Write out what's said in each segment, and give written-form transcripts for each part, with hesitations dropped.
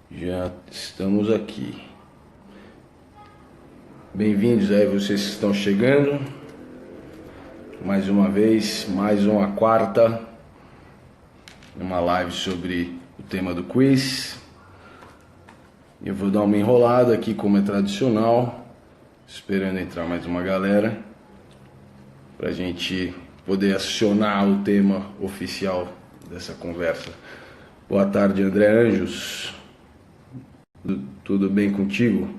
Já estamos aqui. Bem-vindos aí vocês que estão chegando. Mais uma vez, mais uma quarta, uma live sobre o tema do quiz. Eu vou dar uma enrolada aqui como é tradicional, esperando entrar mais uma galera pra gente poder acionar o tema oficial dessa conversa. Boa tarde, André Anjos. Tudo bem contigo?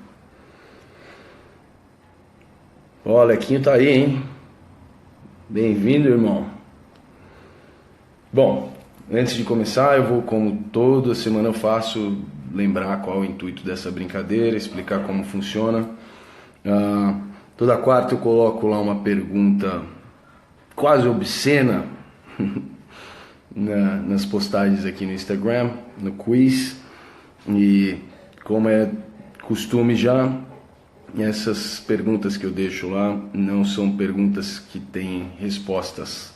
Ó, o Alequinho tá aí, hein? Bem-vindo, irmão. Bom, antes de começar, eu vou, como toda semana eu faço, lembrar qual é o intuito dessa brincadeira, explicar como funciona. Toda quarta eu coloco lá uma pergunta quase obscena nas postagens aqui no Instagram, no quiz. E como é costume já, essas perguntas que eu deixo lá não são perguntas que têm respostas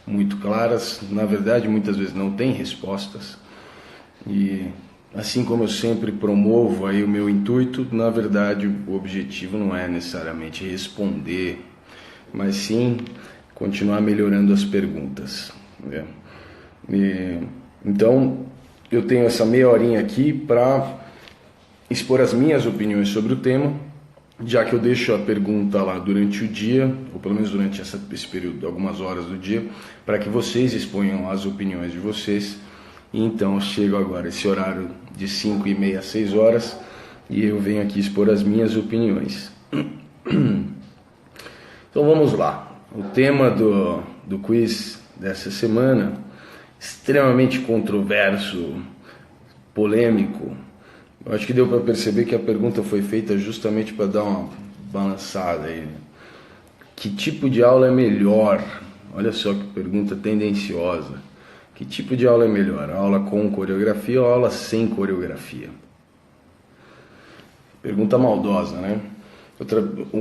muito claras. Na verdade, muitas vezes não tem respostas. E assim como eu sempre promovo aí o meu intuito, na verdade o objetivo não é necessariamente responder, mas sim continuar melhorando as perguntas, né? Então eu tenho essa meia horinha aqui para expor as minhas opiniões sobre o tema, já que eu deixo a pergunta lá durante o dia, ou pelo menos durante esse período, algumas horas do dia, para que vocês exponham as opiniões de vocês. E então eu chego agora esse horário de 5h30 a 6 horas e eu venho aqui expor as minhas opiniões. Então vamos lá. O tema do quiz dessa semana, extremamente controverso, polêmico. Eu acho que deu para perceber que a pergunta foi feita justamente para dar uma balançada aí. Que tipo de aula é melhor? Olha só que pergunta tendenciosa. Que tipo de aula é melhor? Aula com coreografia ou aula sem coreografia? Pergunta maldosa, né?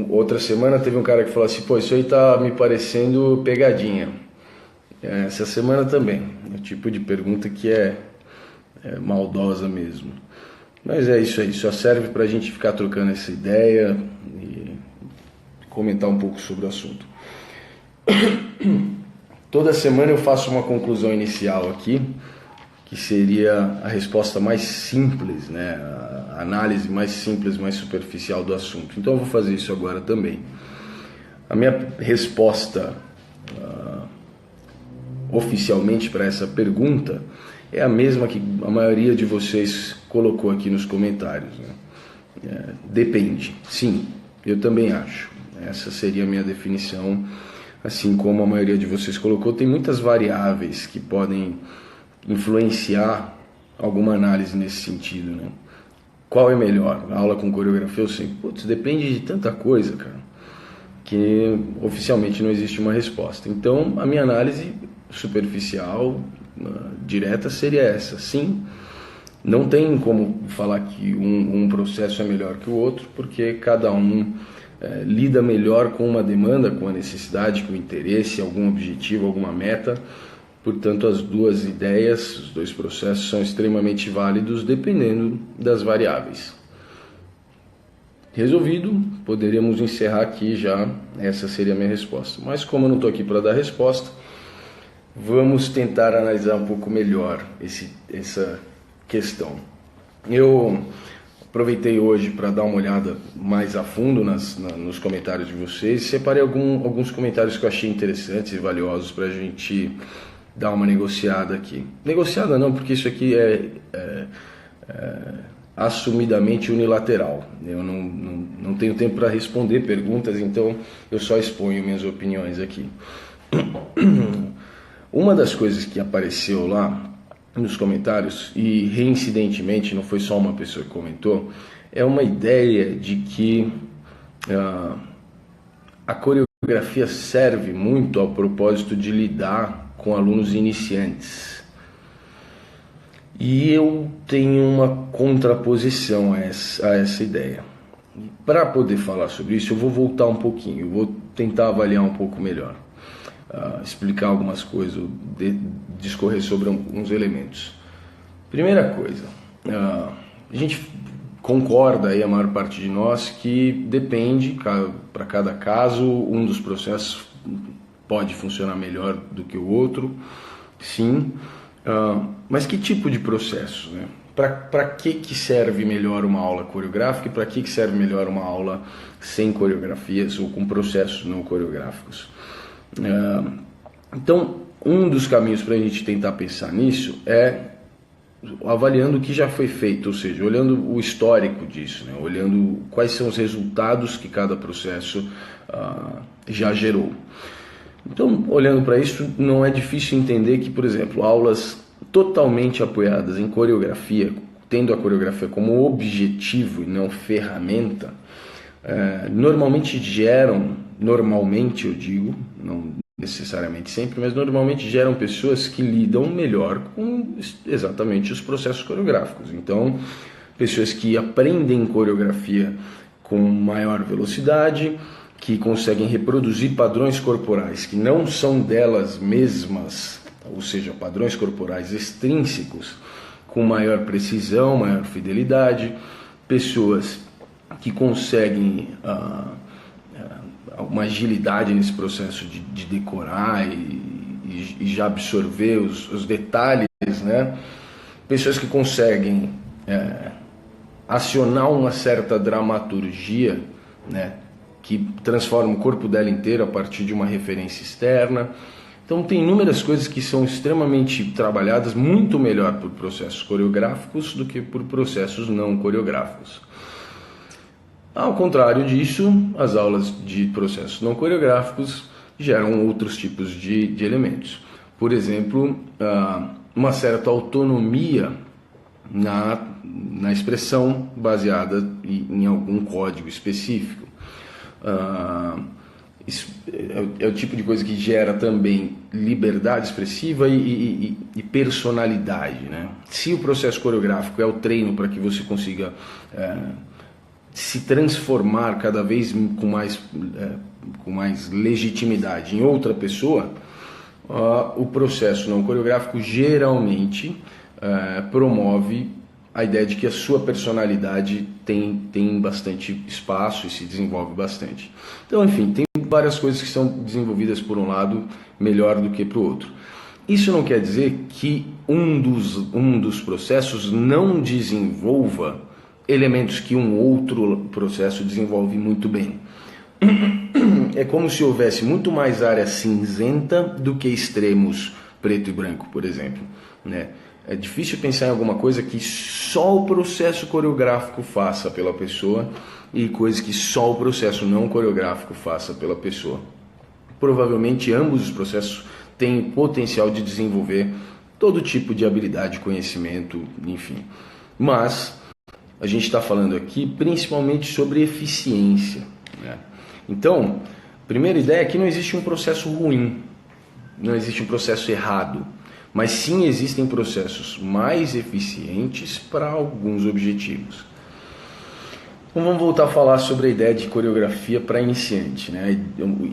Outra semana teve um cara que falou assim: pô, isso aí tá me parecendo pegadinha. Essa semana também. É o tipo de pergunta que é maldosa mesmo. Mas é isso aí, só serve para a gente ficar trocando essa ideia e comentar um pouco sobre o assunto. Toda semana eu faço uma conclusão inicial aqui, que seria a resposta mais simples, né? A análise mais simples, mais superficial do assunto. Então eu vou fazer isso agora também. A minha resposta oficialmente para essa pergunta é a mesma que a maioria de vocês colocou aqui nos comentários, né? Depende. Sim, eu também acho. Essa seria a minha definição. Assim como a maioria de vocês colocou, tem muitas variáveis que podem influenciar alguma análise nesse sentido, né? Qual é melhor? A aula com coreografia? Eu sei. Putz, depende de tanta coisa, cara, que oficialmente não existe uma resposta. Então, a minha análise superficial, direta, seria essa. Sim, não tem como falar que um processo é melhor que o outro, porque cada um lida melhor com uma demanda, com a necessidade, com o interesse, algum objetivo, alguma meta. Portanto, as duas ideias, os dois processos são extremamente válidos dependendo das variáveis. Resolvido, poderíamos encerrar aqui já, essa seria a minha resposta. Mas como eu não estou aqui para dar resposta, vamos tentar analisar um pouco melhor essa questão. Eu aproveitei hoje para dar uma olhada mais a fundo nos comentários de vocês, separei alguns comentários que eu achei interessantes e valiosos para a gente dar uma negociada aqui. Negociada não, porque isso aqui é assumidamente unilateral. Eu não tenho tempo para responder perguntas, então eu só exponho minhas opiniões aqui. Uma das coisas que apareceu lá nos comentários, e reincidentemente, não foi só uma pessoa que comentou, é uma ideia de que a coreografia serve muito ao propósito de lidar com alunos iniciantes. E eu tenho uma contraposição a essa ideia. Para poder falar sobre isso, eu vou voltar um pouquinho, eu vou tentar avaliar um pouco melhor, explicar algumas coisas, discorrer sobre alguns elementos. Primeira coisa, A gente concorda aí, a maior parte de nós, que depende, para cada caso, um dos processos pode funcionar melhor do que o outro, sim, mas que tipo de processo, né? Para que serve melhor uma aula coreográfica e para que serve melhor uma aula sem coreografias ou com processos não coreográficos? Então, um dos caminhos para a gente tentar pensar nisso é avaliando o que já foi feito, ou seja, olhando o histórico disso, né? Olhando quais são os resultados que cada processo já gerou. Então, olhando para isso, não é difícil entender que, por exemplo, aulas totalmente apoiadas em coreografia, tendo a coreografia como objetivo e não ferramenta, normalmente eu digo, não necessariamente sempre, mas normalmente geram pessoas que lidam melhor com exatamente os processos coreográficos. Então, pessoas que aprendem coreografia com maior velocidade, que conseguem reproduzir padrões corporais que não são delas mesmas, ou seja, padrões corporais extrínsecos, com maior precisão, maior fidelidade, pessoas que conseguem uma agilidade nesse processo de decorar e já absorver os detalhes, né? Pessoas que conseguem acionar uma certa dramaturgia, né? Que transforma o corpo dela inteiro a partir de uma referência externa. Então tem inúmeras coisas que são extremamente trabalhadas muito melhor por processos coreográficos do que por processos não coreográficos. Ao contrário disso, as aulas de processos não coreográficos geram outros tipos de elementos. Por exemplo, uma certa autonomia na expressão baseada em algum código específico. Isso é o tipo de coisa que gera também liberdade expressiva e personalidade, né? Se o processo coreográfico é o treino para que você consiga se transformar cada vez com mais legitimidade em outra pessoa, o processo não coreográfico geralmente promove a ideia de que a sua personalidade tem bastante espaço e se desenvolve bastante. Então, enfim, tem várias coisas que são desenvolvidas por um lado melhor do que para o outro. Isso não quer dizer que um dos processos não desenvolva elementos que um outro processo desenvolve muito bem. É como se houvesse muito mais área cinzenta do que extremos preto e branco, por exemplo, né? É difícil pensar em alguma coisa que só o processo coreográfico faça pela pessoa e coisas que só o processo não coreográfico faça pela pessoa. Provavelmente ambos os processos têm o potencial de desenvolver todo tipo de habilidade, conhecimento, enfim. Mas a gente está falando aqui principalmente sobre eficiência, né? Então, a primeira ideia é que não existe um processo ruim, não existe um processo errado, mas sim existem processos mais eficientes para alguns objetivos. Então vamos voltar a falar sobre a ideia de coreografia para iniciante, né?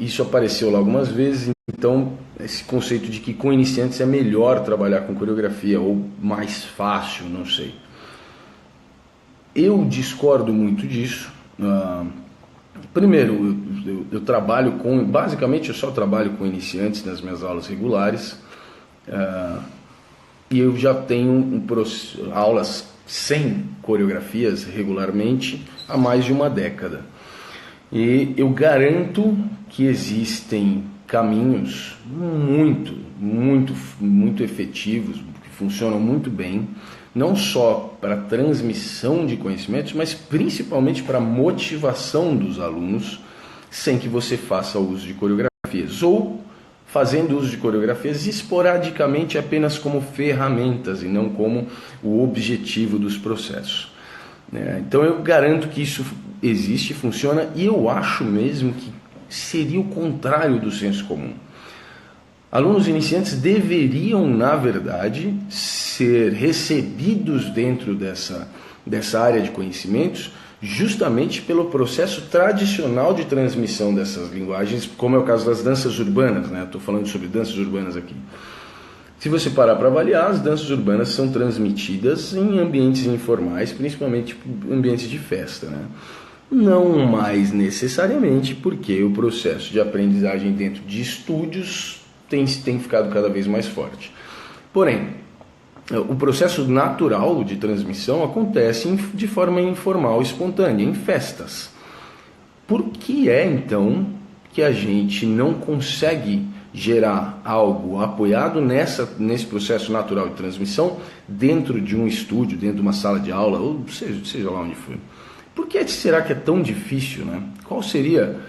Isso apareceu lá algumas vezes, então esse conceito de que com iniciantes é melhor trabalhar com coreografia ou mais fácil, não sei. Eu discordo muito disso. Primeiro, eu trabalho basicamente eu só trabalho com iniciantes nas minhas aulas regulares, e eu já tenho aulas sem coreografias regularmente há mais de uma década. E eu garanto que existem caminhos muito efetivos, que funcionam muito bem, não só para transmissão de conhecimentos, mas principalmente para motivação dos alunos, sem que você faça uso de coreografias, ou fazendo uso de coreografias esporadicamente apenas como ferramentas e não como o objetivo dos processos. Então eu garanto que isso existe, funciona, e eu acho mesmo que seria o contrário do senso comum. Alunos iniciantes deveriam, na verdade, ser recebidos dentro dessa área de conhecimentos justamente pelo processo tradicional de transmissão dessas linguagens, como é o caso das danças urbanas, né? Estou falando sobre danças urbanas aqui. Se você parar para avaliar, as danças urbanas são transmitidas em ambientes informais, principalmente ambientes de festa, né? Não mais necessariamente, porque o processo de aprendizagem dentro de estúdios tem ficado cada vez mais forte. Porém, o processo natural de transmissão acontece de forma informal, espontânea, em festas. Por que é, então, que a gente não consegue gerar algo apoiado nesse processo natural de transmissão dentro de um estúdio, dentro de uma sala de aula, ou seja lá onde for? Por que será que é tão difícil, né? Qual seria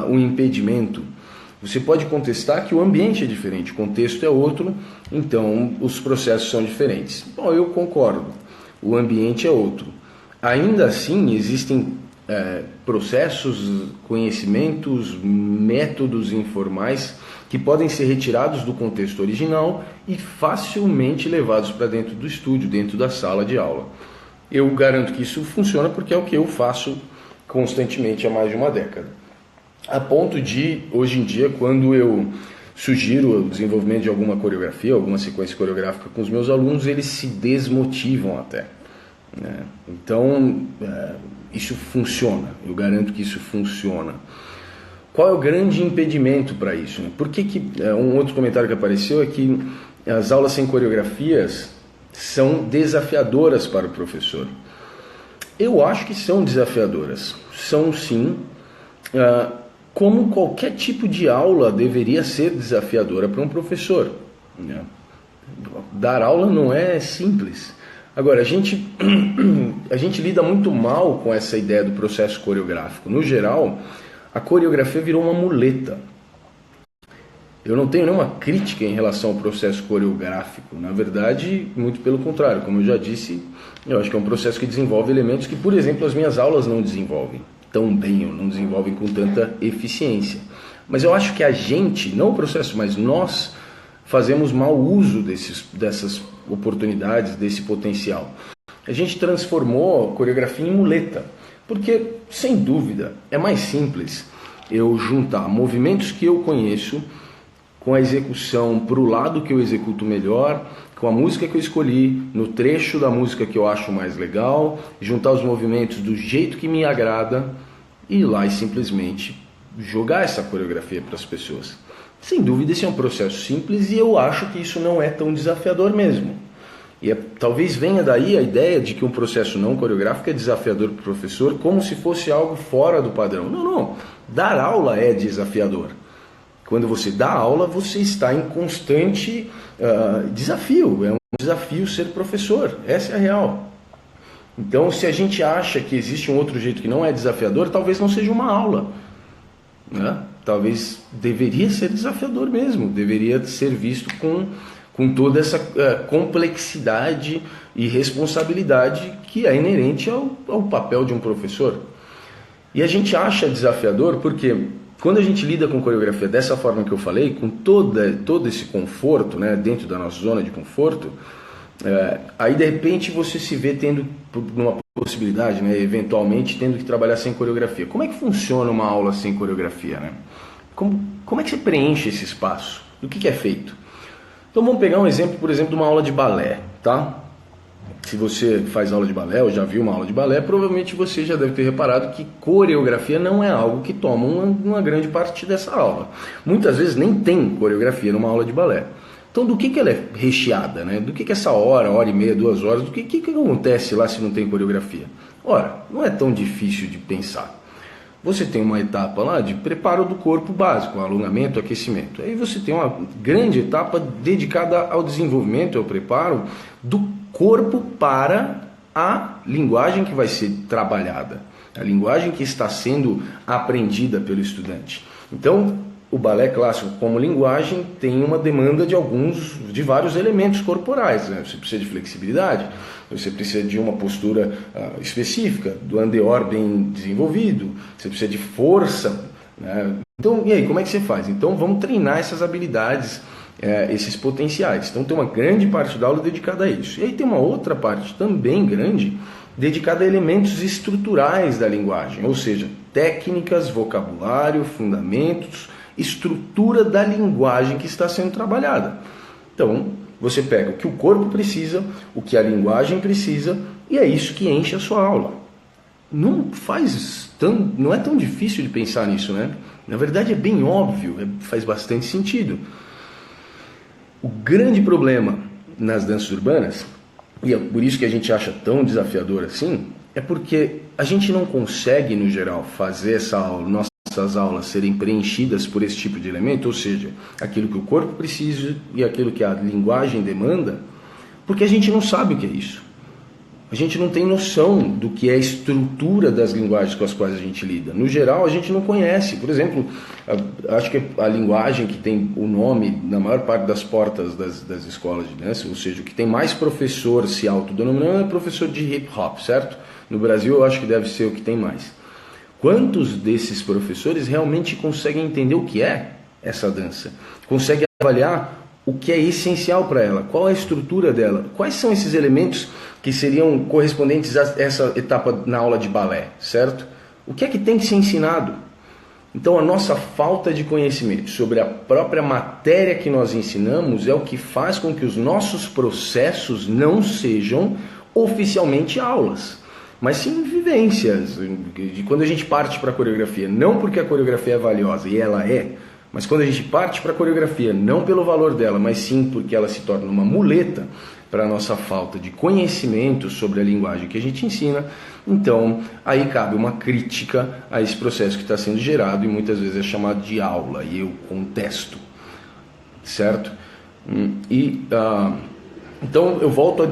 o impedimento? Você pode contestar que o ambiente é diferente, o contexto é outro, então os processos são diferentes. Bom, eu concordo, o ambiente é outro. Ainda assim, existem processos, conhecimentos, métodos informais que podem ser retirados do contexto original e facilmente levados para dentro do estúdio, dentro da sala de aula. Eu garanto que isso funciona porque é o que eu faço constantemente há mais de uma década. A ponto de, hoje em dia, quando eu sugiro o desenvolvimento de alguma coreografia, alguma sequência coreográfica com os meus alunos, eles se desmotivam até, né? Então, isso funciona, eu garanto que isso funciona. Qual é o grande impedimento para isso, né? Por que um outro comentário que apareceu é que as aulas sem coreografias são desafiadoras para o professor. Eu acho que são desafiadoras, são sim, como qualquer tipo de aula deveria ser desafiadora para um professor, né? Dar aula não é simples. Agora, a gente lida muito mal com essa ideia do processo coreográfico. No geral, a coreografia virou uma muleta. Eu não tenho nenhuma crítica em relação ao processo coreográfico. Na verdade, muito pelo contrário. Como eu já disse, eu acho que é um processo que desenvolve elementos que, por exemplo, as minhas aulas não desenvolvem tão bem, ou não desenvolvem com tanta eficiência. Mas eu acho que a gente, não o processo, mas nós fazemos mau uso dessas oportunidades, desse potencial. A gente transformou a coreografia em muleta, porque, sem dúvida, é mais simples eu juntar movimentos que eu conheço com a execução para o lado que eu executo melhor, com a música que eu escolhi, no trecho da música que eu acho mais legal, juntar os movimentos do jeito que me agrada e ir lá e simplesmente jogar essa coreografia para as pessoas. Sem dúvida, esse é um processo simples e eu acho que isso não é tão desafiador mesmo. E talvez venha daí a ideia de que um processo não coreográfico é desafiador para o professor, como se fosse algo fora do padrão. Não. Dar aula é desafiador. Quando você dá aula, você está em constante desafio. É um desafio ser professor. Essa é a real. Então, se a gente acha que existe um outro jeito que não é desafiador, talvez não seja uma aula, né? Talvez deveria ser desafiador mesmo. Deveria ser visto com toda essa complexidade e responsabilidade que é inerente ao papel de um professor. E a gente acha desafiador porque quando a gente lida com coreografia dessa forma que eu falei, com todo esse conforto, né, dentro da nossa zona de conforto, aí de repente você se vê tendo uma possibilidade, né, eventualmente tendo que trabalhar sem coreografia. Como é que funciona uma aula sem coreografia, né? Como é que você preenche esse espaço? Do que é feito? Então vamos pegar um exemplo, por exemplo, de uma aula de balé, tá? Se você faz aula de balé ou já viu uma aula de balé, provavelmente você já deve ter reparado que coreografia não é algo que toma uma grande parte dessa aula. Muitas vezes nem tem coreografia numa aula de balé. Então do que ela é recheada, né? Do que essa hora e meia, 2 horas, do que acontece lá se não tem coreografia? Ora, não é tão difícil de pensar. Você tem uma etapa lá de preparo do corpo básico, alongamento, aquecimento. Aí você tem uma grande etapa dedicada ao desenvolvimento, ao preparo do corpo para a linguagem que vai ser trabalhada, a linguagem que está sendo aprendida pelo estudante. Então, o balé clássico como linguagem tem uma demanda de vários elementos corporais, né? Você precisa de flexibilidade, você precisa de uma postura específica, do andeor bem desenvolvido, você precisa de força, né? Então, e aí, como é que você faz? Então, vamos treinar essas habilidades, esses potenciais. Então, tem uma grande parte da aula dedicada a isso. E aí tem uma outra parte também grande, dedicada a elementos estruturais da linguagem, ou seja, técnicas, vocabulário, fundamentos, estrutura da linguagem que está sendo trabalhada. Então, você pega o que o corpo precisa, o que a linguagem precisa, e é isso que enche a sua aula. Não é tão difícil de pensar nisso, né? Na verdade é bem óbvio, faz bastante sentido. O grande problema nas danças urbanas, e é por isso que a gente acha tão desafiador assim, é porque a gente não consegue, no geral, fazer nossas aulas serem preenchidas por esse tipo de elemento, ou seja, aquilo que o corpo precisa e aquilo que a linguagem demanda, porque a gente não sabe o que é isso. A gente não tem noção do que é a estrutura das linguagens com as quais a gente lida. No geral, a gente não conhece. Por exemplo, acho que a linguagem que tem o nome na maior parte das portas das escolas de dança, ou seja, o que tem mais professor se autodenominando é professor de hip hop, certo? No Brasil, eu acho que deve ser o que tem mais. Quantos desses professores realmente conseguem entender o que é essa dança? Conseguem avaliar o que é essencial para ela? Qual é a estrutura dela? Quais são esses elementos que seriam correspondentes a essa etapa na aula de balé, certo? O que é que tem que ser ensinado? Então a nossa falta de conhecimento sobre a própria matéria que nós ensinamos é o que faz com que os nossos processos não sejam oficialmente aulas, mas sim vivências, de quando a gente parte para a coreografia, não porque a coreografia é valiosa, e ela é, mas quando a gente parte para a coreografia, não pelo valor dela, mas sim porque ela se torna uma muleta para a nossa falta de conhecimento sobre a linguagem que a gente ensina, então aí cabe uma crítica a esse processo que está sendo gerado e muitas vezes é chamado de aula, e eu contesto, certo? Então eu volto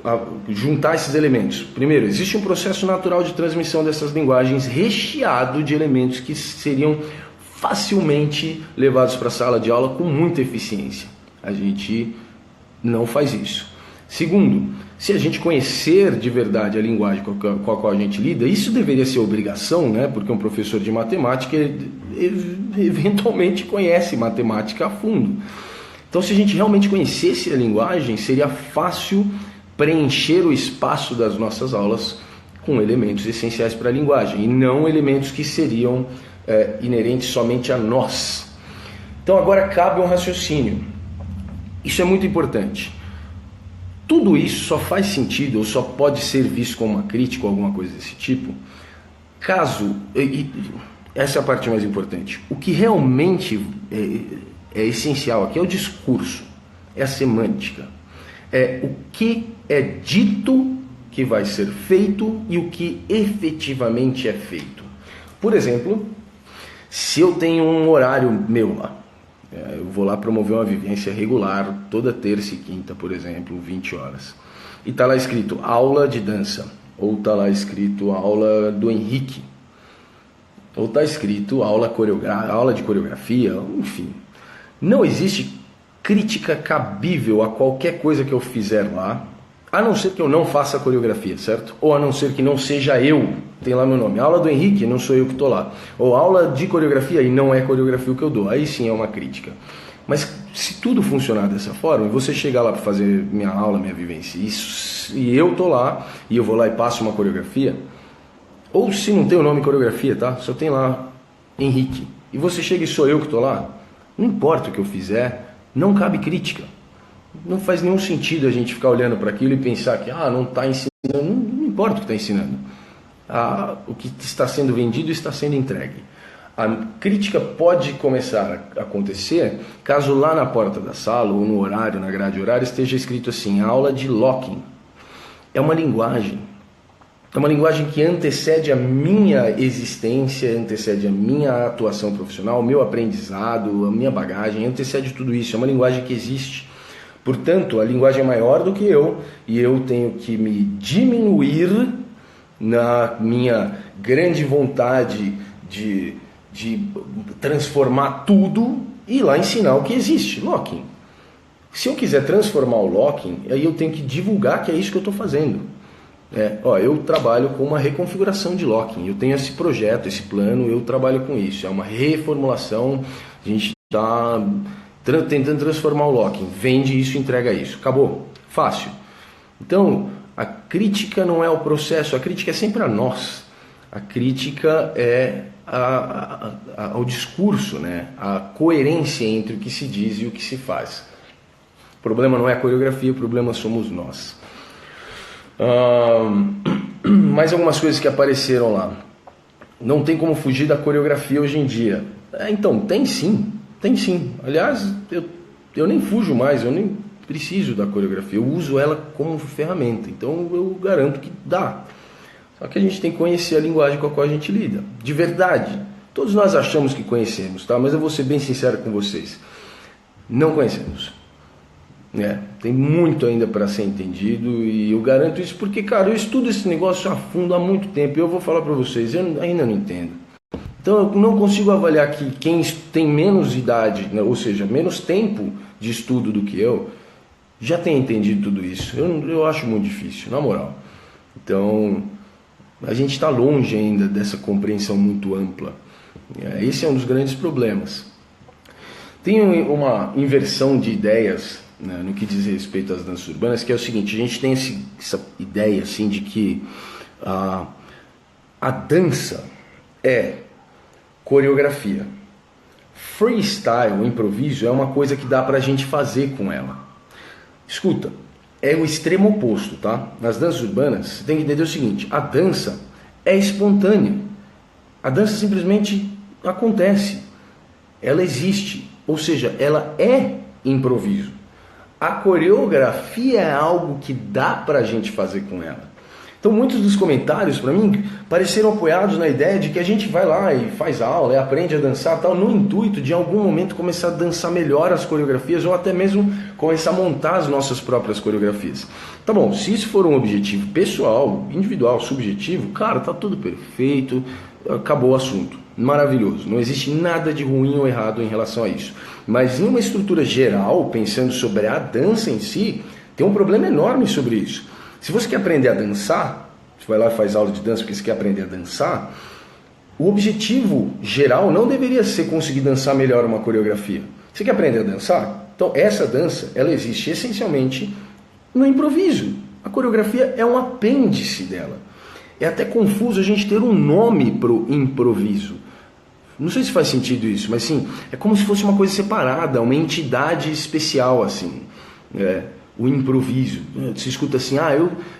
a juntar esses elementos. Primeiro, existe um processo natural de transmissão dessas linguagens recheado de elementos que seriam facilmente levados para a sala de aula com muita eficiência. A gente não faz isso. Segundo, se a gente conhecer de verdade a linguagem com a qual a gente lida, isso deveria ser obrigação, né? Porque um professor de matemática eventualmente conhece matemática a fundo. Então, se a gente realmente conhecesse a linguagem, seria fácil preencher o espaço das nossas aulas com elementos essenciais para a linguagem e não elementos que seriam inerentes somente a nós. Então agora cabe um raciocínio. Isso é muito importante. Tudo isso só faz sentido ou só pode ser visto como uma crítica ou alguma coisa desse tipo caso, essa é a parte mais importante, o que realmente é essencial aqui é o discurso, é a semântica, é o que é dito que vai ser feito e o que efetivamente é feito. Por exemplo, se eu tenho um horário meu lá, eu vou lá promover uma vivência regular, toda terça e quinta, por exemplo, 20 horas. E está lá escrito aula de dança, ou está lá escrito aula do Henrique, ou está escrito aula de coreografia, enfim. Não existe crítica cabível a qualquer coisa que eu fizer lá, a não ser que eu não faça a coreografia, certo? Ou a não ser que não seja eu, tem lá meu nome, aula do Henrique, não sou eu que estou lá. Ou aula de coreografia e não é coreografia o que eu dou, aí sim é uma crítica. Mas se tudo funcionar dessa forma, e você chegar lá para fazer minha aula, minha vivência, e eu estou lá, e eu vou lá e passo uma coreografia, ou se não tem o nome coreografia, tá? Só tem lá Henrique, e você chega e sou eu que estou lá, não importa o que eu fizer, não cabe crítica. Não faz nenhum sentido a gente ficar olhando para aquilo e pensar que não está ensinando, não importa o que está ensinando. O que está sendo vendido está sendo entregue. A crítica pode começar a acontecer caso lá na porta da sala ou no horário, na grade horária, esteja escrito assim, aula de locking. É uma linguagem que antecede a minha existência, antecede a minha atuação profissional, o meu aprendizado, a minha bagagem, antecede tudo isso. É uma linguagem que existe. Portanto, a linguagem é maior do que eu e eu tenho que me diminuir na minha grande vontade de transformar tudo e ir lá ensinar o que existe, locking. Se eu quiser transformar o locking, aí eu tenho que divulgar que é isso que eu estou fazendo. Eu trabalho com uma reconfiguração de locking, eu tenho esse projeto, esse plano, eu trabalho com isso. É uma reformulação, a gente está tentando transformar o locking, vende isso, entrega isso, acabou, fácil. Então, a crítica não é o processo, a crítica é sempre a nós, a crítica é ao discurso, né? A coerência entre o que se diz e o que se faz. O problema não é a coreografia, o problema somos nós. Mais algumas coisas que apareceram lá. Não tem como fugir da coreografia hoje em dia. Então, tem sim. Aliás, eu nem fujo mais, eu nem preciso da coreografia. Eu uso ela como ferramenta. Então, eu garanto que dá. Só que a gente tem que conhecer a linguagem com a qual a gente lida. De verdade. Todos nós achamos que conhecemos, tá? Mas eu vou ser bem sincero com vocês. Não conhecemos. Tem muito ainda para ser entendido e eu garanto isso porque, cara, eu estudo esse negócio a fundo há muito tempo e eu vou falar para vocês, eu ainda não entendo. Então eu não consigo avaliar que quem tem menos idade, né, ou seja, menos tempo de estudo do que eu, já tenha entendido tudo isso. Eu acho muito difícil, na moral. Então, a gente está longe ainda dessa compreensão muito ampla. Esse é um dos grandes problemas. Tem uma inversão de ideias, né, no que diz respeito às danças urbanas, que é o seguinte: a gente tem essa ideia assim, de que a dança é coreografia. Freestyle, o improviso, é uma coisa que dá pra gente fazer com ela. Escuta, é o extremo oposto, tá? Nas danças urbanas, você tem que entender o seguinte: a dança é espontânea. A dança simplesmente acontece. Ela existe, ou seja, ela é improviso. A coreografia é algo que dá pra gente fazer com ela. Então muitos dos comentários para mim pareceram apoiados na ideia de que a gente vai lá e faz aula, e aprende a dançar tal, no intuito de em algum momento começar a dançar melhor as coreografias ou até mesmo começar a montar as nossas próprias coreografias. Tá bom, se isso for um objetivo pessoal, individual, subjetivo, cara, tá tudo perfeito, acabou o assunto, maravilhoso, não existe nada de ruim ou errado em relação a isso. Mas em uma estrutura geral, pensando sobre a dança em si, tem um problema enorme sobre isso. Se você quer aprender a dançar, você vai lá e faz aula de dança porque você quer aprender a dançar, o objetivo geral não deveria ser conseguir dançar melhor uma coreografia. Você quer aprender a dançar? Então essa dança, ela existe essencialmente no improviso. A coreografia é um apêndice dela. É até confuso a gente ter um nome para o improviso. Não sei se faz sentido isso, mas sim, é como se fosse uma coisa separada, uma entidade especial assim. O improviso. Você escuta assim,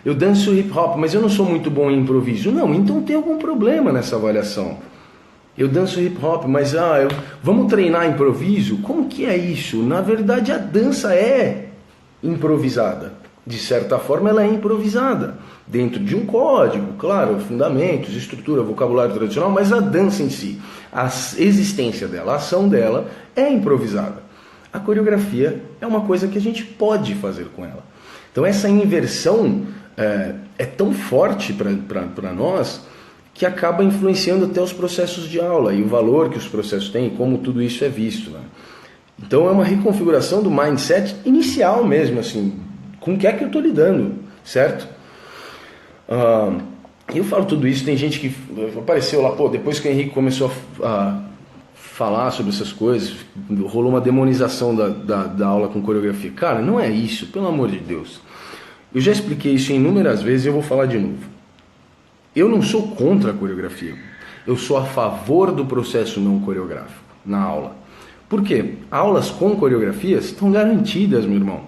eu danço hip hop, mas eu não sou muito bom em improviso. Não, então tem algum problema nessa avaliação. Eu danço hip hop, mas vamos treinar improviso? Como que é isso? Na verdade a dança é improvisada. De certa forma ela é improvisada. Dentro de um código, claro, fundamentos, estrutura, vocabulário tradicional, mas a dança em si, a existência dela, a ação dela é improvisada. A coreografia é uma coisa que a gente pode fazer com ela. Então essa inversão é tão forte para nós que acaba influenciando até os processos de aula e o valor que os processos têm e como tudo isso é visto. Né? Então é uma reconfiguração do mindset inicial mesmo, assim, com o que é que eu estou lidando, certo? Eu falo tudo isso, tem gente que apareceu lá, depois que o Henrique começou a falar sobre essas coisas, rolou uma demonização da aula com coreografia. Cara, não é isso, pelo amor de Deus. Eu já expliquei isso inúmeras vezes e eu vou falar de novo. Eu não sou contra a coreografia. Eu sou a favor do processo não coreográfico na aula. Por quê? Aulas com coreografias estão garantidas, meu irmão.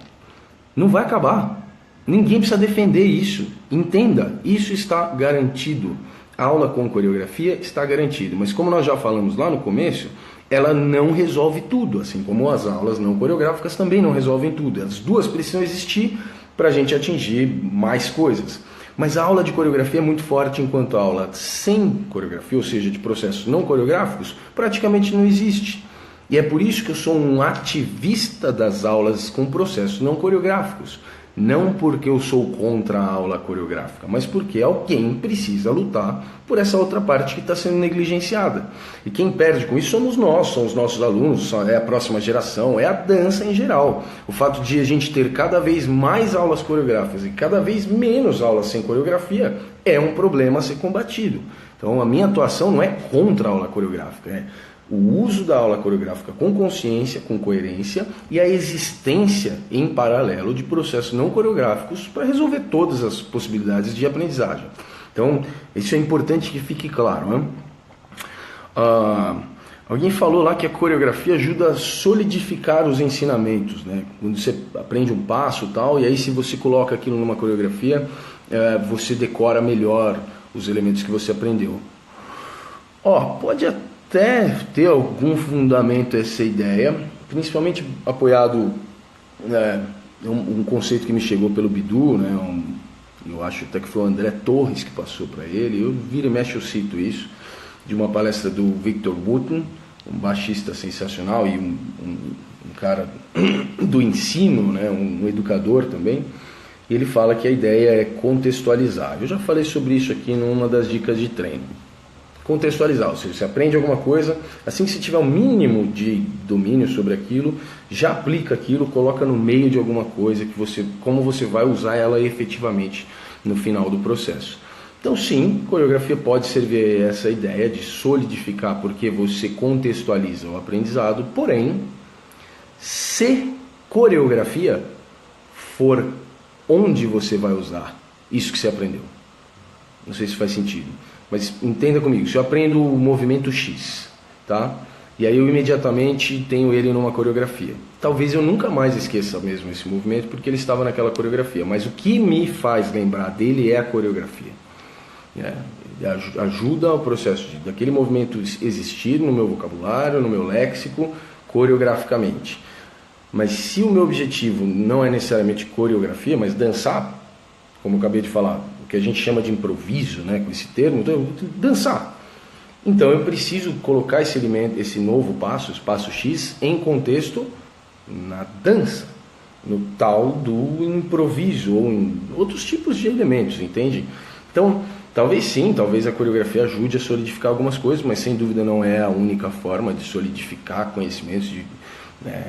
Não vai acabar. Ninguém precisa defender isso. Entenda, isso está garantido. A aula com coreografia está garantida, mas como nós já falamos lá no começo, ela não resolve tudo, assim como as aulas não coreográficas também não resolvem tudo. As duas precisam existir para a gente atingir mais coisas. Mas a aula de coreografia é muito forte, enquanto a aula sem coreografia, ou seja, de processos não coreográficos, praticamente não existe. E é por isso que eu sou um ativista das aulas com processos não coreográficos. Não porque eu sou contra a aula coreográfica, mas porque alguém precisa lutar por essa outra parte que está sendo negligenciada. E quem perde com isso somos nós, são os nossos alunos, é a próxima geração, é a dança em geral. O fato de a gente ter cada vez mais aulas coreográficas e cada vez menos aulas sem coreografia é um problema a ser combatido. Então a minha atuação não é contra a aula coreográfica, é o uso da aula coreográfica com consciência, com coerência e a existência em paralelo de processos não coreográficos para resolver todas as possibilidades de aprendizagem. Então, isso é importante que fique claro. Né? Alguém falou lá que a coreografia ajuda a solidificar os ensinamentos, né? Quando você aprende um passo e tal, e aí se você coloca aquilo numa coreografia, você decora melhor os elementos que você aprendeu. Pode até ter algum fundamento essa ideia, principalmente apoiado um conceito que me chegou pelo Bidu, né? Eu acho até que foi o André Torres que passou para ele, eu vira e mexe eu cito isso, de uma palestra do Victor Wooten, um baixista sensacional e um cara do ensino, né, um educador também. Ele fala que a ideia é contextualizar. Eu já falei sobre isso aqui numa das dicas de treino. Contextualizar, ou seja, você aprende alguma coisa, assim que você tiver um mínimo de domínio sobre aquilo, já aplica aquilo, coloca no meio de alguma coisa, como você vai usar ela efetivamente no final do processo. Então sim, coreografia pode servir a essa ideia de solidificar porque você contextualiza o aprendizado, porém, se coreografia for onde você vai usar isso que você aprendeu. Não sei se faz sentido, mas entenda comigo, se eu aprendo o movimento X, tá? E aí eu imediatamente tenho ele numa coreografia. Talvez eu nunca mais esqueça mesmo esse movimento porque ele estava naquela coreografia, mas o que me faz lembrar dele é a coreografia. Ajuda o processo daquele movimento existir no meu vocabulário, no meu léxico, coreograficamente. Mas se o meu objetivo não é necessariamente coreografia, mas dançar, como eu acabei de falar, o que a gente chama de improviso, né, com esse termo, então, dançar. Então eu preciso colocar esse elemento, esse novo passo, esse passo X, em contexto na dança, no tal do improviso, ou em outros tipos de elementos, entende? Então, talvez sim, talvez a coreografia ajude a solidificar algumas coisas, mas sem dúvida não é a única forma de solidificar conhecimentos, de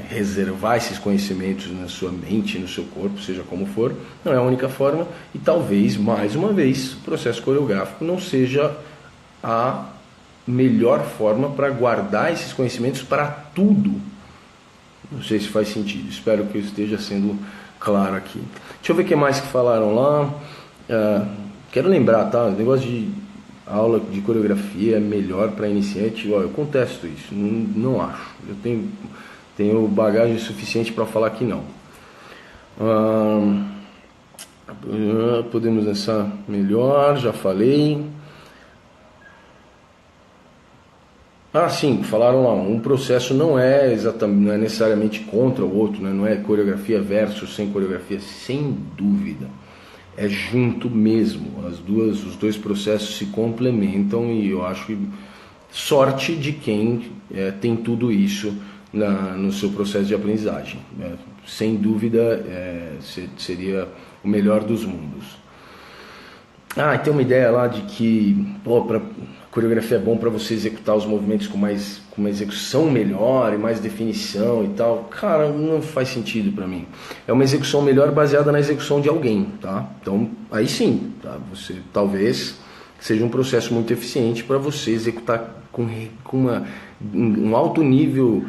reservar esses conhecimentos na sua mente, no seu corpo, seja como for. Não é a única forma e talvez, mais uma vez, o processo coreográfico não seja a melhor forma para guardar esses conhecimentos para tudo. Não sei se faz sentido, espero que eu esteja sendo claro aqui. Deixa eu ver o que mais que falaram lá. Quero lembrar, tá? O negócio de aula de coreografia é melhor para iniciante. Eu contesto isso, não acho. Eu tenho bagagem suficiente para falar que não. Podemos dançar melhor, já falei. Sim, falaram lá, um processo não é necessariamente contra o outro, né? Não é coreografia versus sem coreografia, sem dúvida. É junto mesmo, os dois processos se complementam e eu acho que sorte de quem tem tudo isso no seu processo de aprendizagem. Sem dúvida seria o melhor dos mundos. E tem uma ideia lá de que coreografia é bom para você executar os movimentos com uma execução melhor e mais definição e tal. Cara, não faz sentido para mim. É uma execução melhor baseada na execução de alguém, tá? Então, aí sim, tá? Você talvez seja um processo muito eficiente para você executar com um alto nível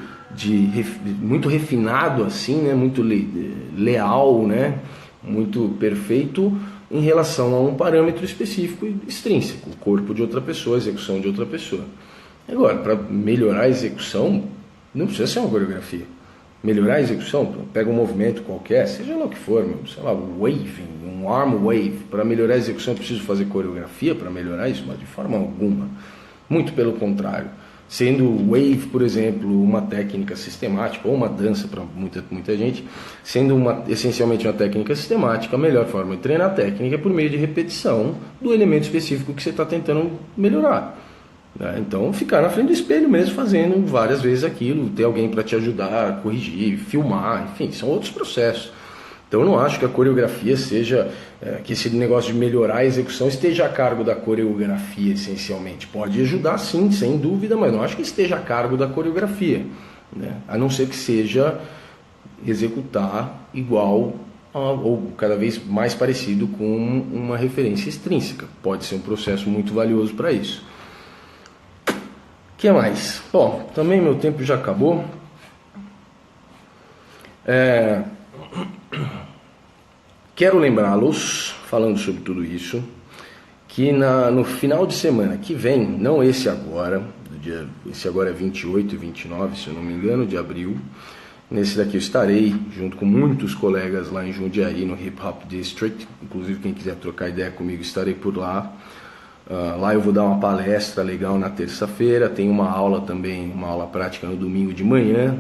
muito refinado assim, né? Muito leal, né? Muito perfeito em relação a um parâmetro específico e extrínseco, o corpo de outra pessoa, a execução de outra pessoa. Agora, para melhorar a execução, não precisa ser uma coreografia. Melhorar a execução, pega um movimento qualquer, seja lá o que for, sei lá, waving, um arm wave, para melhorar a execução eu preciso fazer coreografia para melhorar isso? Mas de forma alguma. Muito pelo contrário. Sendo o wave, por exemplo, uma técnica sistemática, ou uma dança para muita gente, sendo essencialmente uma técnica sistemática, a melhor forma de treinar a técnica é por meio de repetição do elemento específico que você está tentando melhorar. Então, ficar na frente do espelho mesmo, fazendo várias vezes aquilo, ter alguém para te ajudar a corrigir, filmar, enfim, são outros processos. Então eu não acho que a coreografia seja, que esse negócio de melhorar a execução esteja a cargo da coreografia essencialmente. Pode ajudar sim, sem dúvida, mas não acho que esteja a cargo da coreografia, né? A não ser que seja executar igual ou cada vez mais parecido com uma referência extrínseca. Pode ser um processo muito valioso para isso. O que mais? Bom, também meu tempo já acabou. Quero lembrá-los, falando sobre tudo isso, que no final de semana que vem, não esse agora, esse agora é 28 e 29, se eu não me engano, de abril. Nesse daqui eu estarei junto com muitos colegas lá em Jundiaí, no Hip Hop District. Inclusive, quem quiser trocar ideia comigo, estarei por lá. Lá eu vou dar uma palestra legal na terça-feira. Tem uma aula também, uma aula prática no domingo de manhã,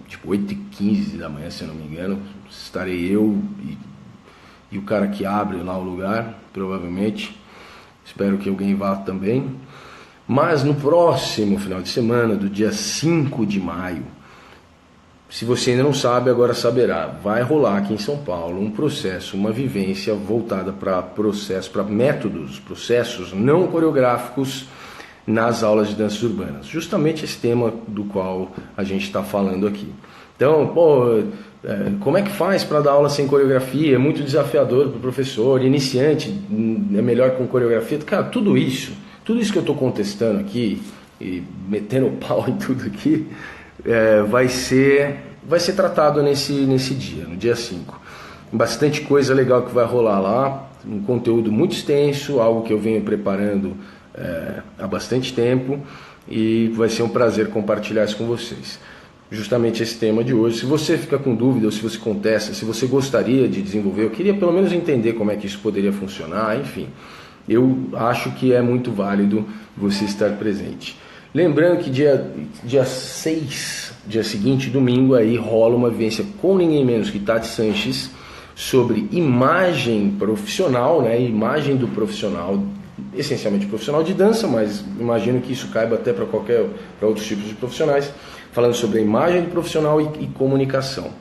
tipo 8h15 da manhã, se eu não me engano. Estarei eu e o cara que abre lá o lugar, provavelmente. Espero que alguém vá também. Mas no próximo final de semana, do dia 5 de maio, se você ainda não sabe, agora saberá, vai rolar aqui em São Paulo um processo, uma vivência voltada para processos não coreográficos nas aulas de danças urbanas. Justamente esse tema do qual a gente está falando aqui. Então, como é que faz para dar aula sem coreografia? É muito desafiador para o professor, iniciante, é melhor com coreografia. Cara, tudo isso que eu estou contestando aqui, e metendo o pau em tudo aqui, vai ser tratado nesse dia, no dia 5. Bastante coisa legal que vai rolar lá, um conteúdo muito extenso, algo que eu venho preparando há bastante tempo, e vai ser um prazer compartilhar isso com vocês. Justamente esse tema de hoje. Se você fica com dúvida, ou se você contesta, se você gostaria de desenvolver, eu queria pelo menos entender como é que isso poderia funcionar, enfim. Eu acho que é muito válido você estar presente. Lembrando que dia 6, dia seguinte, domingo, aí rola uma vivência com ninguém menos que Tati Sanches sobre imagem profissional, né? Imagem do profissional, essencialmente profissional de dança, mas imagino que isso caiba até para outros tipos de profissionais, falando sobre a imagem do profissional e comunicação.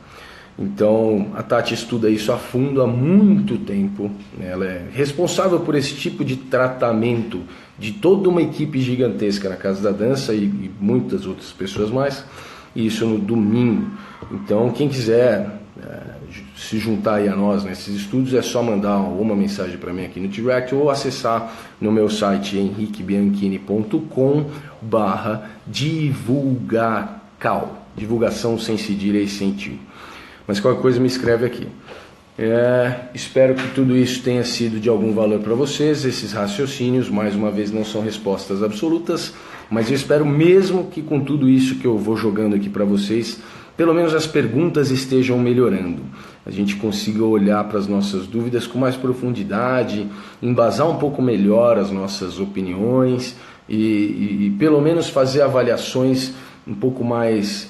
Então, a Tati estuda isso a fundo há muito tempo, né? Ela é responsável por esse tipo de tratamento de toda uma equipe gigantesca na Casa da Dança e muitas outras pessoas mais, e isso no domingo. Então, quem quiser se juntar aí a nós nesses estudos, é só mandar uma mensagem para mim aqui no direct ou acessar no meu site henriquebianchini.com/divulgacal, divulgação sem cedilha e sem tio. Mas qualquer coisa me escreve aqui. Espero que tudo isso tenha sido de algum valor para vocês. Esses raciocínios, mais uma vez, não são respostas absolutas, mas eu espero mesmo que com tudo isso que eu vou jogando aqui para vocês, pelo menos as perguntas estejam melhorando. A gente consiga olhar para as nossas dúvidas com mais profundidade, embasar um pouco melhor as nossas opiniões e pelo menos fazer avaliações um pouco mais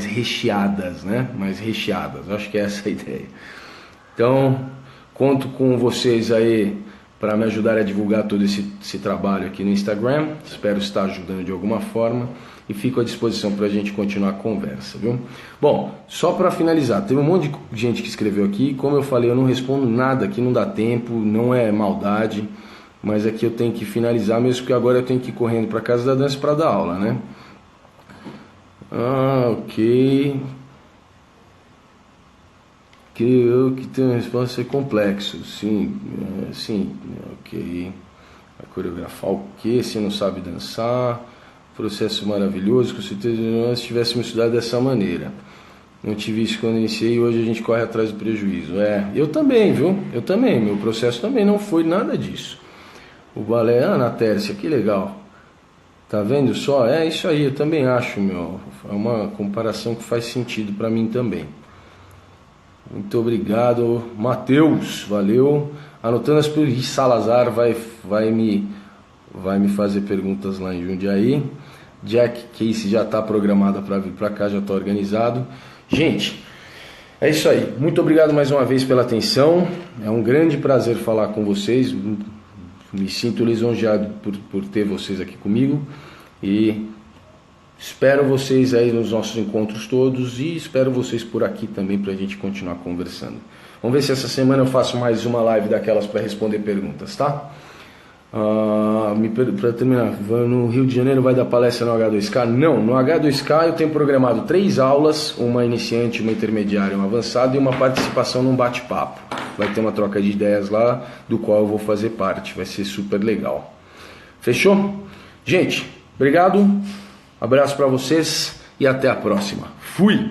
recheadas, né? Mais recheadas, acho que é essa a ideia. Então, conto com vocês aí para me ajudar a divulgar todo esse trabalho aqui no Instagram. Espero estar ajudando de alguma forma e fico à disposição para a gente continuar a conversa, viu? Bom, só para finalizar, teve um monte de gente que escreveu aqui. Como eu falei, eu não respondo nada aqui, não dá tempo, não é maldade, mas aqui eu tenho que finalizar mesmo, porque agora eu tenho que ir correndo para a Casa da Dança para dar aula, né? Ok. Creio que tem uma resposta complexo. Sim, ok. Vai coreografar o quê? Se não sabe dançar. Processo maravilhoso, com certeza nós tivéssemos estudado dessa maneira. Não tive isso quando iniciei e hoje a gente corre atrás do prejuízo. Eu também, viu? Eu também. Meu processo também não foi nada disso. O balé, na Tércia, que legal. Tá vendo só? É isso aí, eu também acho, meu. É uma comparação que faz sentido para mim também. Muito obrigado, Matheus, valeu. Anotando as perguntas, Salazar vai me fazer perguntas lá em Jundiaí. Jack Casey já está programada para vir para cá, já está organizado. Gente, é isso aí. Muito obrigado mais uma vez pela atenção. É um grande prazer falar com vocês. Me sinto lisonjeado por ter vocês aqui comigo e espero vocês aí nos nossos encontros todos e espero vocês por aqui também para a gente continuar conversando. Vamos ver se essa semana eu faço mais uma live daquelas para responder perguntas, tá? Para terminar, no Rio de Janeiro vai dar palestra no H2K? Não, no H2K eu tenho programado 3 aulas, uma iniciante, uma intermediária, uma avançada e uma participação num bate-papo. Vai ter uma troca de ideias lá, do qual eu vou fazer parte, vai ser super legal. Fechou? Gente, obrigado, abraço para vocês e até a próxima. Fui!